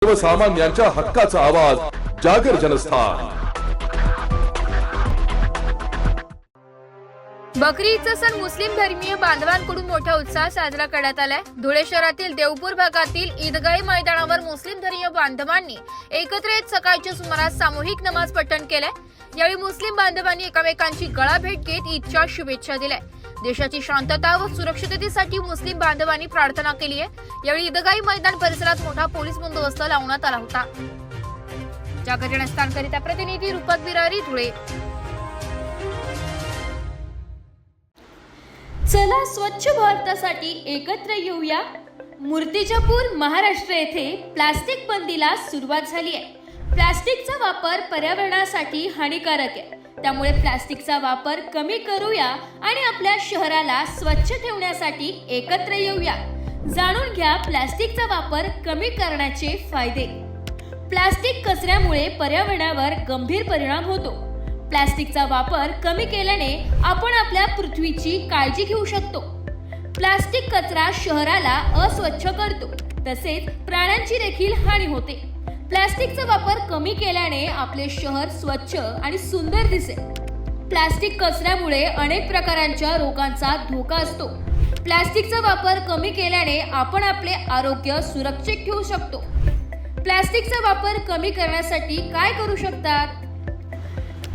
सर्वसामान्यांच्या हक्काचा आवाज जागर जनस्थान। बकरी ईदचा सण मुस्लिम धर्मीय बांधवांकडून मोठ्या उत्साहात साजरा करण्यात आलाय। धुळे शहरातील देवपूर भागातील ईदगाही मैदानावर मुस्लिम धर्मीय बांधवांनी एकत्र येत सकाळच्या सुमारास सामूहिक नमाज पठण केलंय। यावेळी मुस्लिम बांधवांनी एकमेकांची गळा भेट घेत ईदच्या शुभेच्छा दिल्या। देशाची शांतता व सुरक्षिततेसाठी मुस्लिम बांधवांनी प्रार्थना केली आहे। यावेळी ईदगाही मैदान परिसरात मोठा पोलीस बंदोबस्त लावण्यात आला होता। जागर जनस्थानकरिता प्रतिनिधी रूपक बिरारी, धुळे। चला स्वच्छ भारतासाठी एकत्र येऊया। मूर्तिजापूर, महाराष्ट्र येथे प्लास्टिक बंदीला सुरुवात झाली आहे। प्लास्टिकचा वापर पर्यावरणासाठी हानिकारक आहे, त्यामुळे प्लास्टिकचा वापर कमी करूया आणि आपल्या शहराला स्वच्छ ठेवण्यासाठी एकत्र येऊया। जाणून घ्या प्लास्टिकचा वापर कमी करण्याचे फायदे। प्लास्टिक कचऱ्यामुळे पर्यावरणावर गंभीर परिणाम होतो। प्लास्टिकचा वापर कमी केल्याने आपण आपल्या पृथ्वीची काळजी घेऊ शकतो। प्लास्टिक कचरा शहराला अस्वच्छ करतो, तसेच प्राण्यांची देखील हानी होते। प्लास्टिकचा वापर कमी केल्याने आपले शहर स्वच्छ आणि सुंदर दिसेल। प्लास्टिक कचऱ्यामुळे अनेक प्रकारांच्या रोगांचा धोका असतो। प्लास्टिकचा वापर कमी केल्याने आपण आपले आरोग्य सुरक्षित ठेवू शकतो। प्लास्टिकचा वापर कमी करण्यासाठी काय करू शकतात?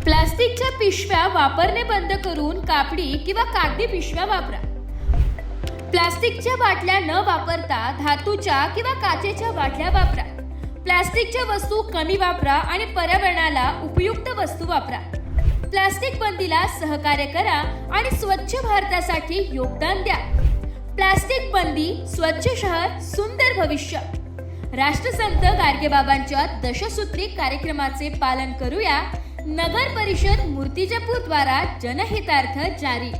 प्लास्टिकच्या पिशव्या वापरणे बंद करून कापडी किंवा कागदी पिशव्या वापरा। प्लास्टिकच्या बाटल्या न वापरता धातूच्या किंवा काचेच्या बाटल्या वापरा। प्लास्टिकच्या वस्तू कमी वापरा आणि पर्यावरणाला उपयुक्त वस्तू वापरा। प्लास्टिक बंदीला सहकार्य करा आणि स्वच्छ भारतासाठी योगदान द्या। प्लास्टिक बंदी, स्वच्छ शहर, सुंदर भविष्य। राष्ट्रसंत गाडगेबाबांच्या दशसूत्री कार्यक्रमाचे पालन करूया। नगर परिषद मूर्तिजापूर द्वारा जनहितार्थ जारी।